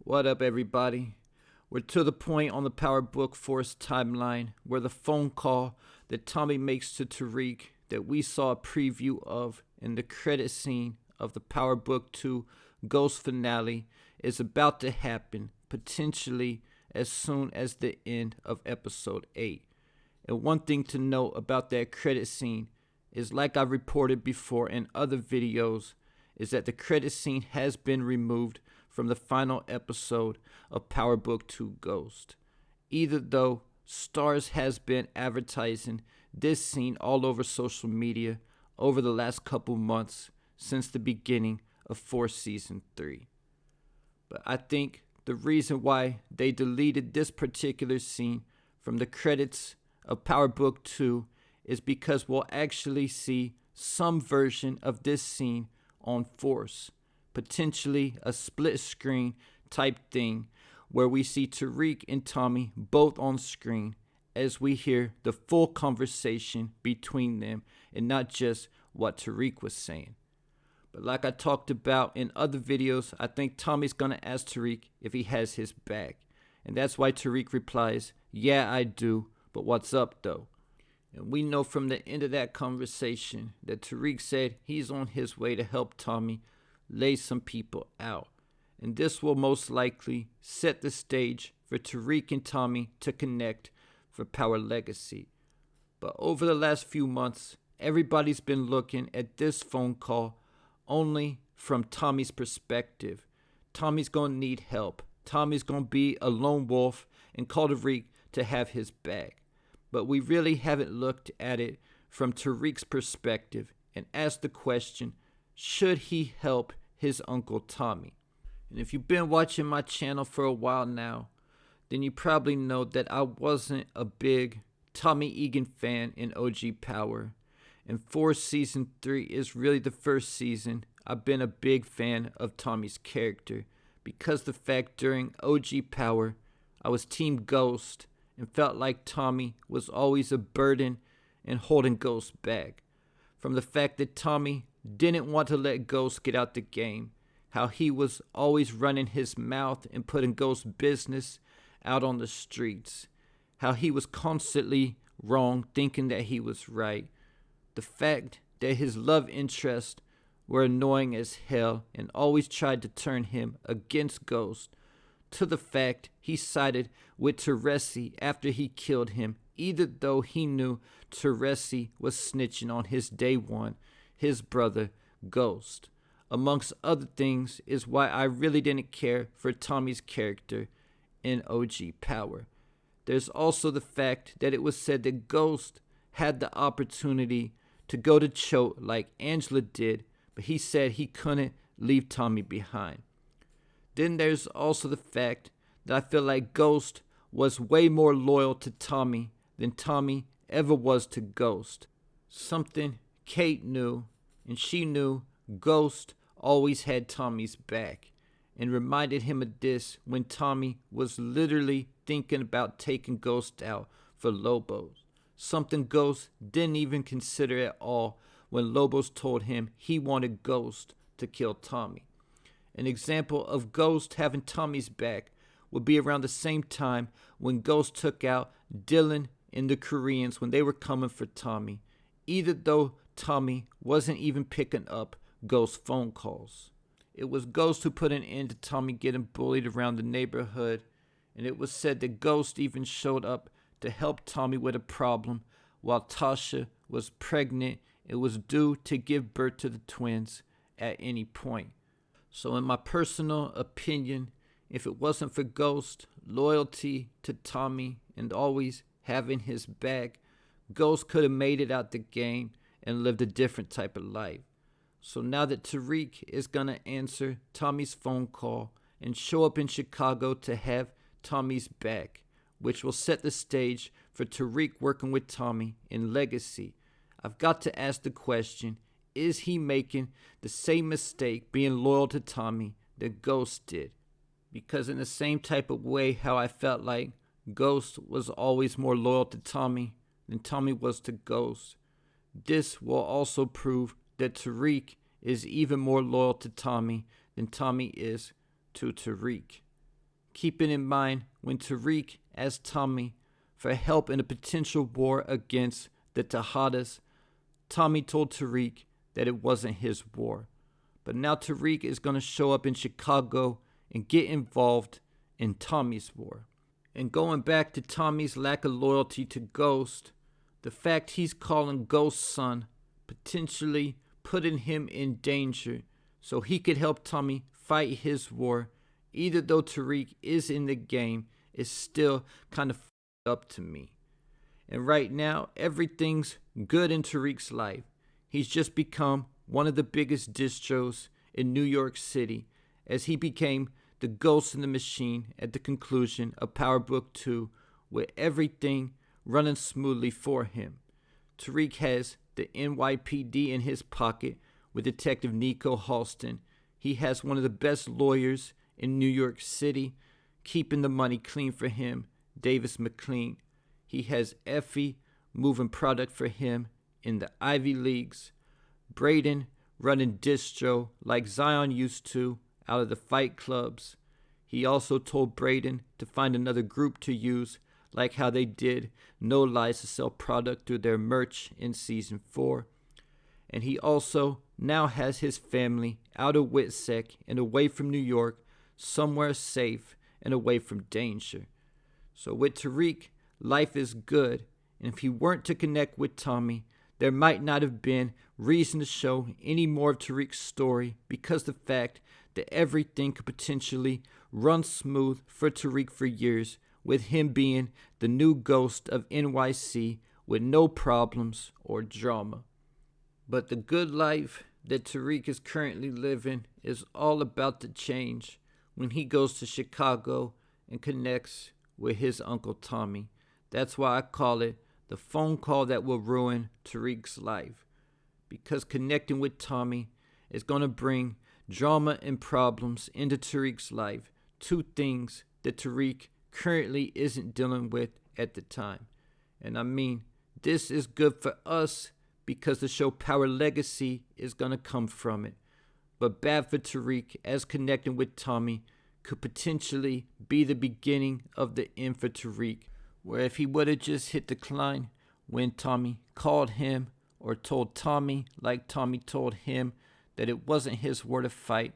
What up, everybody? We're to the point on the Power Book Force timeline where the phone call that Tommy makes to Tariq that we saw a preview of in the credit scene of the Power Book 2 Ghost finale is about to happen, potentially as soon as the end of episode 8. And one thing to note about that credit scene is, like I've reported before in other videos, is that the credit scene has been removed from the final episode of Power Book 2 Ghost. Either though, Starz has been advertising this scene all over social media over the last couple months since the beginning of Force Season 3. But I think the reason why they deleted this particular scene from the credits of Power Book 2 is because we'll actually see some version of this scene on Force. Potentially a split screen type thing where we see Tariq and Tommy both on screen as we hear the full conversation between them and not just what Tariq was saying. But like I talked about in other videos, I think Tommy's gonna ask Tariq if he has his back. And that's why Tariq replies, "Yeah, I do, but what's up though?" And we know from the end of that conversation that Tariq said he's on his way to help Tommy lay some people out. And this will most likely set the stage for Tariq and Tommy to connect for Power Legacy. But over the last few months, everybody's been looking at this phone call only from Tommy's perspective. Tommy's gonna need help. Tommy's gonna be a lone wolf and call Tariq to have his back. But we really haven't looked at it from Tariq's perspective and asked the question, should he help his Uncle Tommy? And if you've been watching my channel for a while now, then you probably know that I wasn't a big Tommy Egan fan in OG Power. And Force Season 3 is really the first season I've been a big fan of Tommy's character, because the fact during OG Power I was Team Ghost and felt like Tommy was always a burden and holding Ghost back. From the fact that Tommy didn't want to let Ghost get out the game, how he was always running his mouth and putting Ghost's business out on the streets, how he was constantly wrong thinking that he was right, the fact that his love interests were annoying as hell and always tried to turn him against Ghost, to the fact he sided with Tariq after he killed him, even though he knew Tariq was snitching on his day one, his brother Ghost. Amongst other things is why I really didn't care for Tommy's character in OG Power. There's also the fact that it was said that Ghost had the opportunity to go to Choate like Angela did, but he said he couldn't leave Tommy behind. Then there's also the fact that I feel like Ghost was way more loyal to Tommy than Tommy ever was to Ghost. Something Kate knew, and she knew Ghost always had Tommy's back, and reminded him of this when Tommy was literally thinking about taking Ghost out for Lobos. Something Ghost didn't even consider at all when Lobos told him he wanted Ghost to kill Tommy. An example of Ghost having Tommy's back would be around the same time when Ghost took out Dylan and the Koreans when they were coming for Tommy, even though Tommy wasn't even picking up Ghost's phone calls. It was Ghost who put an end to Tommy getting bullied around the neighborhood, and it was said that Ghost even showed up to help Tommy with a problem while Tasha was pregnant and was due to give birth to the twins at any point. So in my personal opinion, if it wasn't for Ghost, loyalty to Tommy, and always having his back, Ghost could have made it out the game and lived a different type of life. So now that Tariq is going to answer Tommy's phone call and show up in Chicago to have Tommy's back, which will set the stage for Tariq working with Tommy in Legacy, I've got to ask the question, is he making the same mistake being loyal to Tommy that Ghost did? Because in the same type of way how I felt like Ghost was always more loyal to Tommy than Tommy was to Ghost, this will also prove that Tariq is even more loyal to Tommy than Tommy is to Tariq. keeping in mind when Tariq asked Tommy for help in a potential war against the Tejadas, Tommy told Tariq that it wasn't his war. But now Tariq is going to show up in Chicago and get involved in Tommy's war. And going back to Tommy's lack of loyalty to Ghost, the fact he's calling Ghost's son, potentially putting him in danger so he could help Tommy fight his war, even though Tariq is in the game, is still kind of up to me. And right now, everything's good in Tariq's life. He's just become one of the biggest distros in New York City, as he became the ghost in the machine at the conclusion of Power Book 2, with everything running smoothly for him. Tariq has the NYPD in his pocket with Detective Nico Halston. He has one of the best lawyers in New York City, keeping the money clean for him, Davis McLean. He has Effie moving product for him in the Ivy Leagues. Braden running distro like Zion used to out of the fight clubs. He also told Braden to find another group to use, like how they did No Lies to sell product through their merch in season 4. And he also now has his family out of Witsec and away from New York, somewhere safe and away from danger. So with Tariq, life is good, and if he weren't to connect with Tommy, there might not have been reason to show any more of Tariq's story, because the fact that everything could potentially run smooth for Tariq for years, with him being the new ghost of NYC with no problems or drama. But the good life that Tariq is currently living is all about to change when he goes to Chicago and connects with his Uncle Tommy. That's why I call it the phone call that will ruin Tariq's life, because connecting with Tommy is going to bring drama and problems into Tariq's life, two things that Tariq currently isn't dealing with at the time. And I mean, this is good for us because the show Power Legacy is going to come from it. But bad for Tariq, as connecting with Tommy could potentially be the beginning of the end for Tariq, where if he would have just hit decline when Tommy called him, or told Tommy like Tommy told him that it wasn't his war to fight,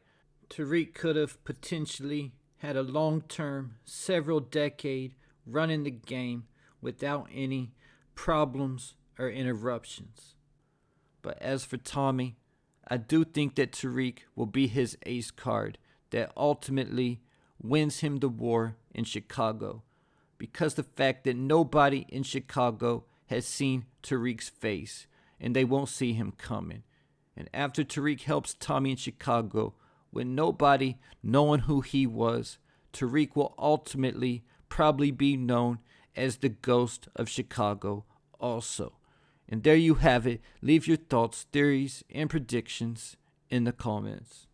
Tariq could have potentially had a long-term, several decade run in the game without any problems or interruptions. But as for Tommy, I do think that Tariq will be his ace card that ultimately wins him the war in Chicago, because the fact that nobody in Chicago has seen Tariq's face and they won't see him coming. And after Tariq helps Tommy in Chicago, with nobody knowing who he was, Tariq will ultimately probably be known as the Ghost of Chicago also. And there you have it. Leave your thoughts, theories, and predictions in the comments.